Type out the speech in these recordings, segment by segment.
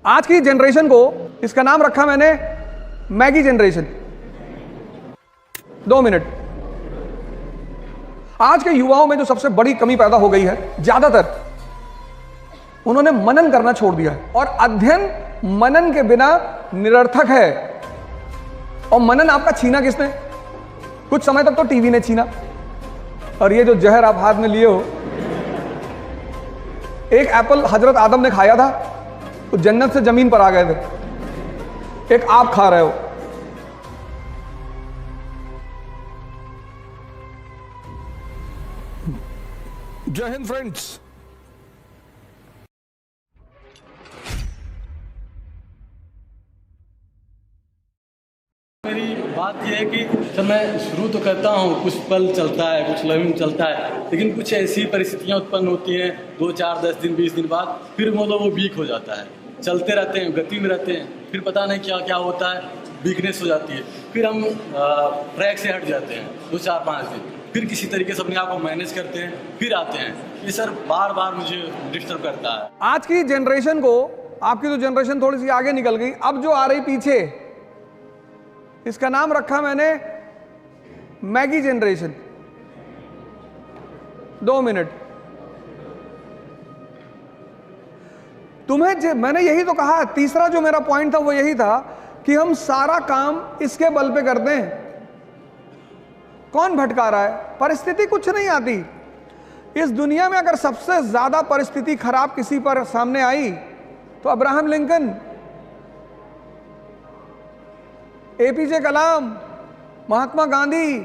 आज की जनरेशन को इसका नाम रखा मैंने मैगी जनरेशन। 2 मिनट। आज के युवाओं में जो सबसे बड़ी कमी पैदा हो गई है, ज्यादातर उन्होंने मनन करना छोड़ दिया है और अध्ययन मनन के बिना निरर्थक है। और मनन आपका छीना किसने? कुछ समय तक तो टीवी ने छीना। और ये जो जहर आप हाथ में लिए हो, एक एप्पल हजरत आदम ने खाया था तो जन्नत से जमीन पर आ गए थे, एक आप खा रहे हो। जय हिंद फ्रेंड्स। मेरी बात यह है कि जब मैं शुरू तो करता हूँ, कुछ पल चलता है, कुछ लम्हे चलता है, लेकिन कुछ ऐसी परिस्थितियाँ उत्पन्न होती हैं 2, 4, 10 दिन 20 दिन बाद, फिर मतलब वो वीक हो जाता है। चलते रहते हैं, गति में रहते हैं, फिर पता नहीं क्या क्या होता है, वीकनेस हो जाती है, फिर हम ट्रैक से हट जाते हैं 2, 4, 5 दिन, फिर किसी तरीके से अपने आप को मैनेज करते हैं, फिर आते हैं। ये सर बार बार मुझे डिस्टर्ब करता है। आज की जनरेशन को, आपकी तो जनरेशन थोड़ी सी आगे निकल गई, अब जो आ रही पीछे, इसका नाम रखा मैंने मैगी जनरेशन। 2 मिनट। मैंने यही तो कहा, तीसरा जो मेरा पॉइंट था वो यही था कि हम सारा काम इसके बल पे करते हैं। कौन भटका रहा है? परिस्थिति कुछ नहीं आती। इस दुनिया में अगर सबसे ज्यादा परिस्थिति खराब किसी पर सामने आई तो अब्राहम लिंकन, एपीजे कलाम, महात्मा गांधी,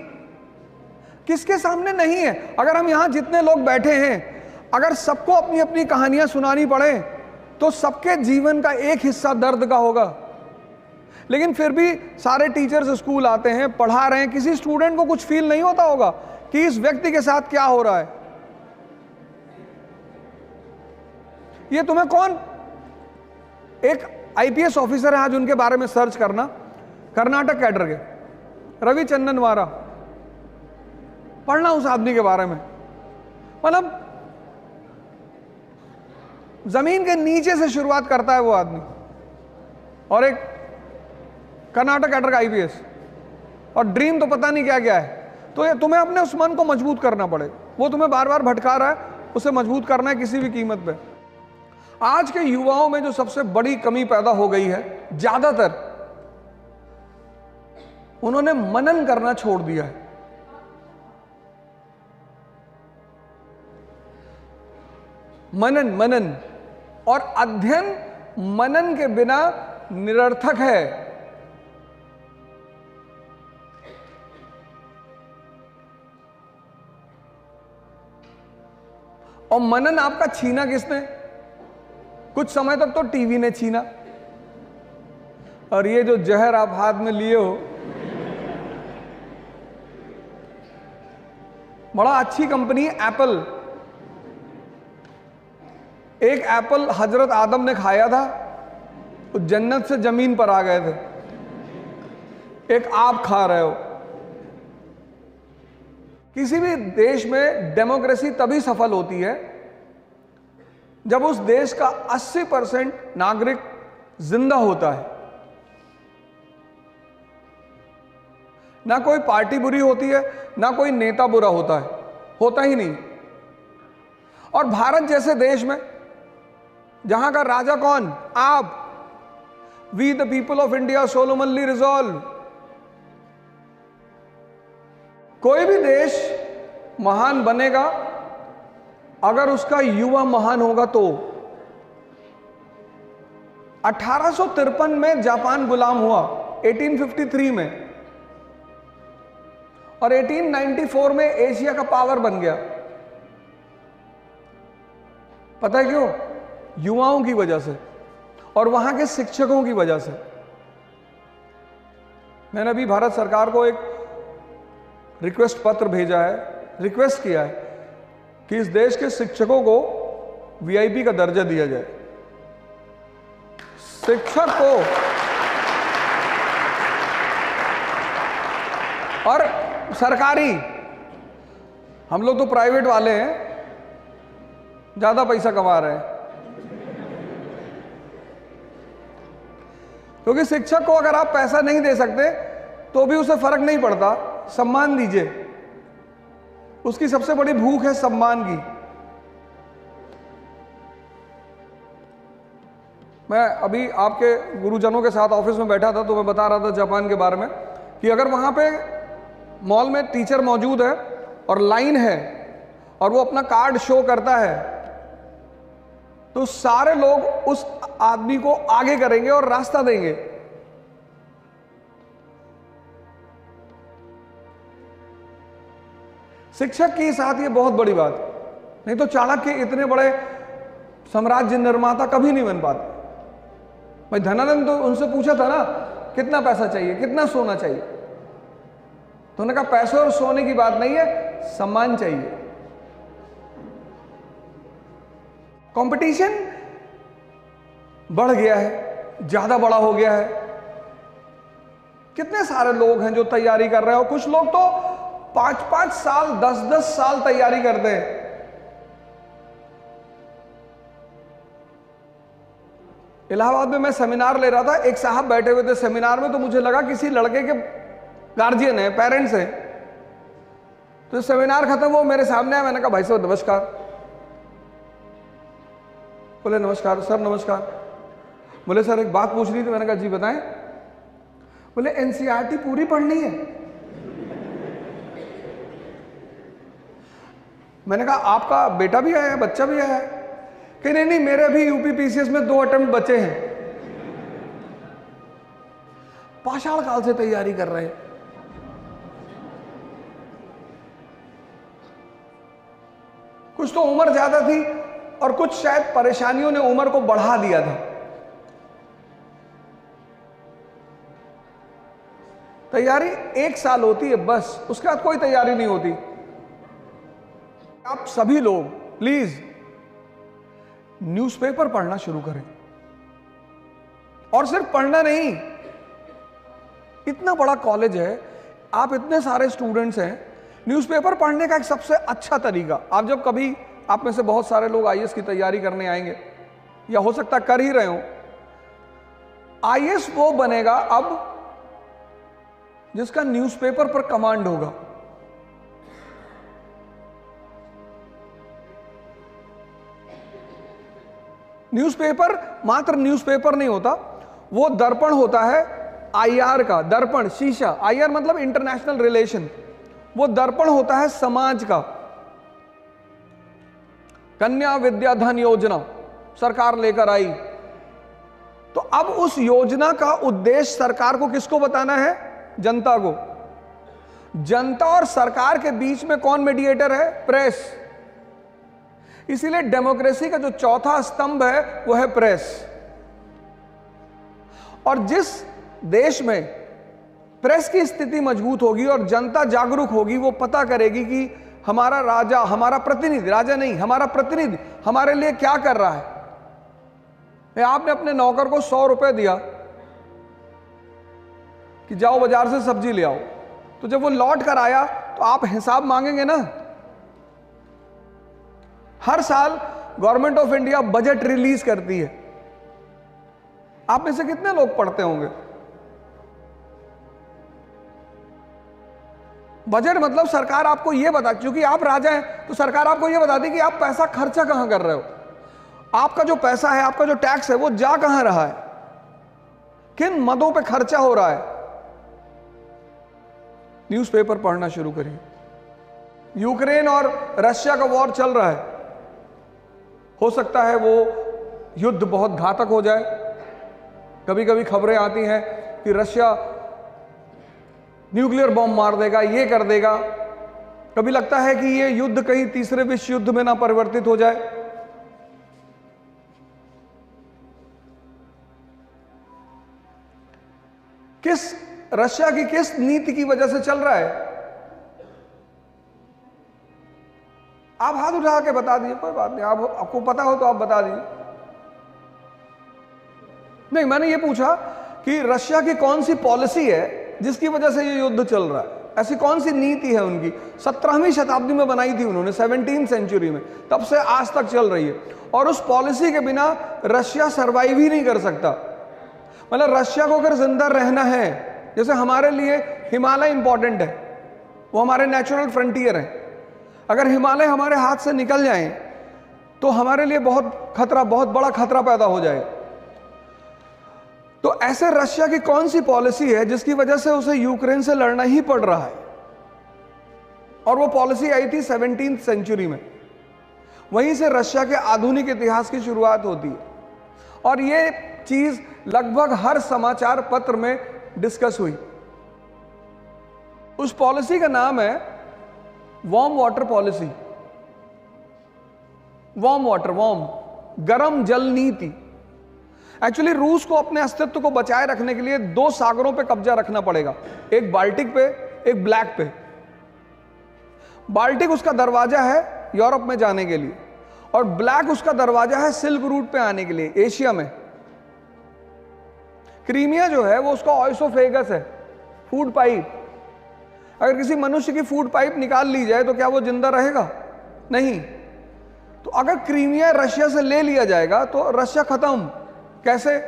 किसके सामने नहीं है? अगर हम यहां जितने लोग बैठे हैं, अगर सबको अपनी अपनी कहानियां सुनानी पड़े तो सबके जीवन का एक हिस्सा दर्द का होगा। लेकिन फिर भी सारे टीचर्स स्कूल आते हैं, पढ़ा रहे हैं, किसी स्टूडेंट को कुछ फील नहीं होता होगा कि इस व्यक्ति के साथ क्या हो रहा है। ये तुम्हें कौन, एक आईपीएस ऑफिसर है, आज उनके बारे में सर्च करना, कर्नाटक कैडर के, रविचंद्रन वारा, पढ़ना उस आदमी के बारे में। मतलब जमीन के नीचे से शुरुआत करता है वो आदमी, और एक कर्नाटक कैडर का आईपीएस, और ड्रीम तो पता नहीं क्या क्या है। तो ये तुम्हें अपने उस मन को मजबूत करना पड़े, वो तुम्हें बार बार भटका रहा है, उसे मजबूत करना है किसी भी कीमत पे। आज के युवाओं में जो सबसे बड़ी कमी पैदा हो गई है, ज्यादातर उन्होंने मनन करना छोड़ दिया है। मनन और अध्ययन मनन के बिना निरर्थक है। और मनन आपका छीना किसने? कुछ समय तक तो टीवी ने छीना। और ये जो जहर आप हाथ में लिए हो, बड़ा अच्छी कंपनी एप्पल, एक एप्पल हजरत आदम ने खाया था तो जन्नत से जमीन पर आ गए थे, एक आप खा रहे हो। किसी भी देश में डेमोक्रेसी तभी सफल होती है जब उस देश का 80% नागरिक जिंदा होता है। ना कोई पार्टी बुरी होती है, ना कोई नेता बुरा होता है, होता ही नहीं। और भारत जैसे देश में, जहां का राजा कौन? आप। We the people of India solemnly resolve. कोई भी देश महान बनेगा अगर उसका युवा महान होगा तो। 1853 में जापान गुलाम हुआ, 1853 में, और 1894 में एशिया का पावर बन गया। पता है क्यों? युवाओं की वजह से और वहां के शिक्षकों की वजह से। मैंने अभी भारत सरकार को एक रिक्वेस्ट पत्र भेजा है, रिक्वेस्ट किया है कि इस देश के शिक्षकों को वीआईपी का दर्जा दिया जाए। शिक्षक को, और सरकारी, हम लोग तो प्राइवेट वाले हैं, ज्यादा पैसा कमा रहे हैं। क्योंकि शिक्षक को अगर आप पैसा नहीं दे सकते तो भी उसे फर्क नहीं पड़ता, सम्मान दीजिए। उसकी सबसे बड़ी भूख है सम्मान की। मैं अभी आपके गुरुजनों के साथ ऑफिस में बैठा था तो मैं बता रहा था जापान के बारे में कि अगर वहां पे मॉल में टीचर मौजूद है और लाइन है और वो अपना कार्ड शो करता है तो सारे लोग उस आदमी को आगे करेंगे और रास्ता देंगे। शिक्षक के साथ ये बहुत बड़ी बात, नहीं तो चाणक्य इतने बड़े साम्राज्य निर्माता कभी नहीं बन पाते। भाई धनानंद तो उनसे पूछा था ना कितना पैसा चाहिए, कितना सोना चाहिए, तो उन्होंने कहा पैसे और सोने की बात नहीं है, सम्मान चाहिए। कंपटीशन बढ़ गया है, ज्यादा बड़ा हो गया है। कितने सारे लोग हैं जो तैयारी कर रहे हो, कुछ लोग तो 5-5 साल 10-10 साल तैयारी करते हैं। इलाहाबाद में मैं सेमिनार ले रहा था, एक साहब बैठे हुए थे सेमिनार में, तो मुझे लगा किसी लड़के के गार्जियन है, पेरेंट्स हैं। तो सेमिनार खत्म हुआ, मेरे सामने आया, मैंने कहा भाई साहब नमस्कार। बोले नमस्कार सर, नमस्कार। बोले सर एक बात पूछ रही थी। मैंने कहा जी बताएं। बोले एनसीईआरटी पूरी पढ़नी है। मैंने कहा आपका बेटा भी आया है, बच्चा भी आया है? कि नहीं नहीं, मेरे भी यूपीपीसीएस में 2 अटेम्प्ट बचे हैं। पाषाण काल से तैयारी कर रहे हैं। कुछ तो उम्र ज्यादा थी और कुछ शायद परेशानियों ने उम्र को बढ़ा दिया था। तैयारी 1 साल होती है बस, उसके बाद कोई तैयारी नहीं होती। आप सभी लोग प्लीज न्यूज़पेपर पढ़ना शुरू करें। और सिर्फ पढ़ना नहीं, इतना बड़ा कॉलेज है, आप इतने सारे स्टूडेंट्स हैं, न्यूज़पेपर पढ़ने का एक सबसे अच्छा तरीका, आप जब कभी, आप में से बहुत सारे लोग आईएएस की तैयारी करने आएंगे या हो सकता कर ही रहे हो। आईएएस वो बनेगा अब जिसका न्यूज़पेपर पर कमांड होगा। न्यूज़पेपर मात्र न्यूज़पेपर नहीं होता, वो दर्पण होता है आईआर का। दर्पण शीशा, आईआर मतलब इंटरनेशनल रिलेशन, वो दर्पण होता है समाज का। कन्या विद्या धन योजना सरकार लेकर आई, तो अब उस योजना का उद्देश्य सरकार को किसको बताना है? जनता को। जनता और सरकार के बीच में कौन मीडिएटर है? प्रेस। इसीलिए डेमोक्रेसी का जो चौथा स्तंभ है वो है प्रेस। और जिस देश में प्रेस की स्थिति मजबूत होगी और जनता जागरूक होगी, वो पता करेगी कि हमारा राजा, हमारा प्रतिनिधि, राजा नहीं हमारा प्रतिनिधि हमारे लिए क्या कर रहा है। आपने अपने नौकर को 100 रुपए दिया कि जाओ बाजार से सब्जी ले आओ, तो जब वो लौट कर आया तो आप हिसाब मांगेंगे ना। हर साल government of India budget release करती है, आप में से कितने लोग पढ़ते होंगे? बजट मतलब सरकार आपको यह बता, क्योंकि आप राजा हैं तो सरकार आपको यह बताती कि आप पैसा खर्चा कहां कर रहे हो, आपका जो पैसा है, आपका जो टैक्स है वो जा कहां रहा है, किन मदों पे खर्चा हो रहा है। न्यूज़पेपर पढ़ना शुरू करिए। यूक्रेन और रशिया का वॉर चल रहा है, हो सकता है वो युद्ध बहुत घातक हो जाए। कभी कभी खबरें आती हैं कि रशिया न्यूक्लियर बॉम्ब मार देगा, ये कर देगा। कभी लगता है कि ये युद्ध कहीं तीसरे विश्व युद्ध में ना परिवर्तित हो जाए। किस रशिया की किस नीति की वजह से चल रहा है? आप हाथ उठा के बता दीजिए, कोई बात नहीं, आपको पता हो तो आप बता दीजिए। नहीं, मैंने ये पूछा कि रशिया की कौन सी पॉलिसी है जिसकी वजह से ये युद्ध चल रहा है, ऐसी कौन सी नीति है उनकी? 17वीं शताब्दी में बनाई थी उन्होंने, 17th सेंचुरी में, तब से आज तक चल रही है। और उस पॉलिसी के बिना रशिया सरवाइव ही नहीं कर सकता। मतलब रशिया को अगर जिंदा रहना है, जैसे हमारे लिए हिमालय इंपॉर्टेंट है, वो हमारे नेचुरल फ्रंटियर हैं, अगर हिमालय हमारे हाथ से निकल जाएं तो हमारे लिए बहुत बड़ा खतरा पैदा हो जाएगा। तो ऐसे रशिया की कौन सी पॉलिसी है जिसकी वजह से उसे यूक्रेन से लड़ना ही पड़ रहा है? और वो पॉलिसी आई थी 17वीं सेंचुरी में। वहीं से रशिया के आधुनिक इतिहास की शुरुआत होती है और ये चीज लगभग हर समाचार पत्र में डिस्कस हुई। उस पॉलिसी का नाम है वार्म वाटर पॉलिसी। वार्म, गरम जल नीति। एक्चुअली रूस को अपने अस्तित्व को बचाए रखने के लिए 2 सागरों पे कब्जा रखना पड़ेगा, एक बाल्टिक पे, एक ब्लैक पे। बाल्टिक उसका दरवाजा है यूरोप में जाने के लिए और ब्लैक उसका दरवाजा है सिल्क रूट पे आने के लिए एशिया में। क्रीमिया जो है वो उसका ऑइसोफेगस है, फूड पाइप। अगर किसी मनुष्य की फूड पाइप निकाल ली जाए तो क्या वो जिंदा रहेगा? नहीं। तो अगर क्रीमिया रशिया से ले लिया जाएगा तो रशिया खत्म। कैसे?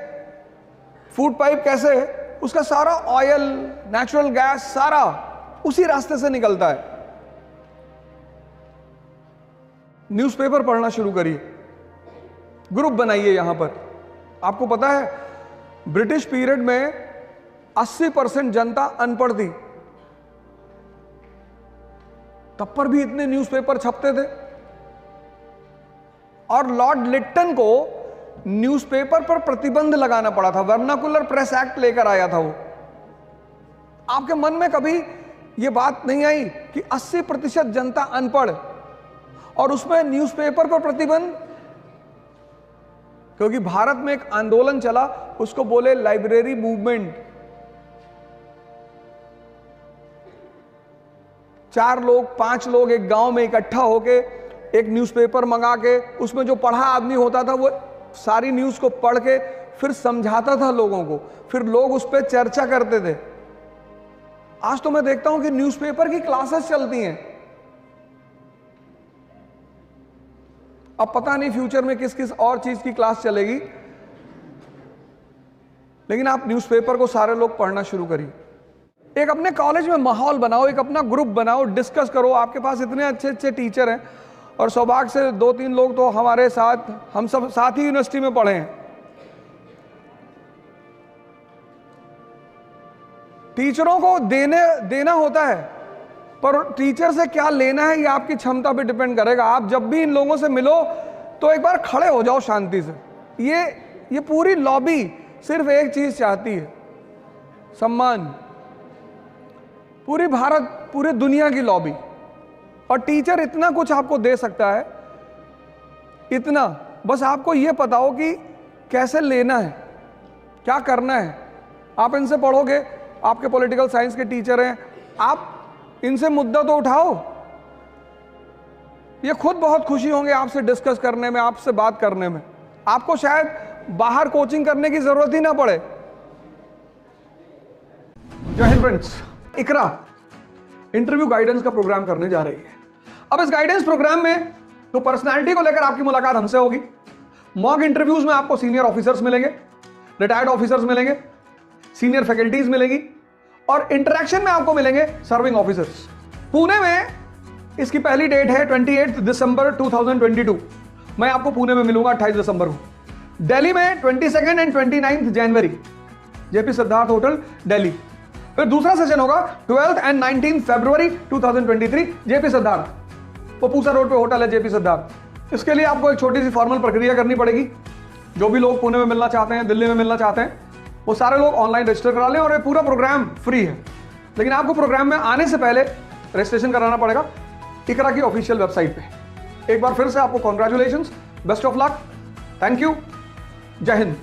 फूड पाइप कैसे? उसका सारा ऑयल, नेचुरल गैस सारा उसी रास्ते से निकलता है। न्यूज़पेपर पढ़ना शुरू करिए, ग्रुप बनाइए। यहां पर आपको पता है ब्रिटिश पीरियड में 80% जनता अनपढ़ थी, तब पर भी इतने न्यूज़पेपर छपते थे। और लॉर्ड लिट्टन को न्यूज़पेपर पर प्रतिबंध लगाना पड़ा था, वर्नाकुलर प्रेस एक्ट लेकर आया था वो। आपके मन में कभी यह बात नहीं आई कि 80% जनता अनपढ़ और उसमें न्यूज़पेपर पर प्रतिबंध? क्योंकि भारत में एक आंदोलन चला, उसको बोले लाइब्रेरी मूवमेंट। 4 लोग 5 लोग एक गांव में इकट्ठा होके एक न्यूज़पेपर मंगा के उसमें जो पढ़ा आदमी होता था वो सारी न्यूज़ को पढ़ के फिर समझाता था लोगों को, फिर लोग उस पर चर्चा करते थे। आज तो मैं देखता हूं कि न्यूज़पेपर की क्लासेस चलती हैं। अब पता नहीं फ्यूचर में किस किस और चीज की क्लास चलेगी, लेकिन आप न्यूज़पेपर को सारे लोग पढ़ना शुरू करिए। एक अपने कॉलेज में माहौल बनाओ, एक अपना ग्रुप बनाओ, डिस्कस करो। आपके पास इतने अच्छे अच्छे टीचर हैं और सौभाग्य से 2-3 लोग तो हमारे साथ, हम सब साथ ही यूनिवर्सिटी में पढ़े हैं। टीचरों को देना होता है, पर टीचर से क्या लेना है ये आपकी क्षमता पे डिपेंड करेगा। आप जब भी इन लोगों से मिलो तो एक बार खड़े हो जाओ शांति से। ये पूरी लॉबी सिर्फ एक चीज चाहती है, सम्मान। पूरी भारत, पूरी दुनिया की लॉबी। और टीचर इतना कुछ आपको दे सकता है, इतना, बस आपको यह पता हो कि कैसे लेना है, क्या करना है। आप इनसे पढ़ोगे, आपके पॉलिटिकल साइंस के टीचर हैं, आप इनसे मुद्दा तो उठाओ। ये खुद बहुत खुशी होंगे आपसे डिस्कस करने में, आपसे बात करने में। आपको शायद बाहर कोचिंग करने की जरूरत ही ना पड़े। जय हिंद फ्रेंड्स। इकरा इंटरव्यू गाइडेंस का प्रोग्राम करने जा रही है। अब इस गाइडेंस प्रोग्राम में तो पर्सनालिटी को लेकर आपकी मुलाकात हमसे होगी। मॉक इंटरव्यूज में आपको सीनियर ऑफिसर्स मिलेंगे, रिटायर्ड ऑफिसर्स मिलेंगे, सीनियर फैकल्टीज मिलेगी और इंटरेक्शन में आपको मिलेंगे सर्विंग ऑफिसर्स। पुणे में इसकी पहली डेट है 28 दिसंबर 2022। मैं आपको पुणे में मिलूंगा 28 दिसंबर को। दिल्ली में 22 and 29 January, JP Siddharth hotel Delhi. फिर दूसरा सेशन होगा 12 एंड 19 फरवरी 2023, जेपी सिद्धार्थ, वो पूसा रोड पे होटल है जेपी सिद्धार्थ। इसके लिए आपको एक छोटी सी फॉर्मल प्रक्रिया करनी पड़ेगी। जो भी लोग पुणे में मिलना चाहते हैं, दिल्ली में मिलना चाहते हैं, वो सारे लोग ऑनलाइन रजिस्टर करा लें और ये पूरा प्रोग्राम फ्री है। लेकिन आपको प्रोग्राम में आने से पहले रजिस्ट्रेशन कराना पड़ेगा इकरा की ऑफिशियल वेबसाइट पे। एक बार फिर से आपको congratulations, best of luck, thank you, जय हिंद।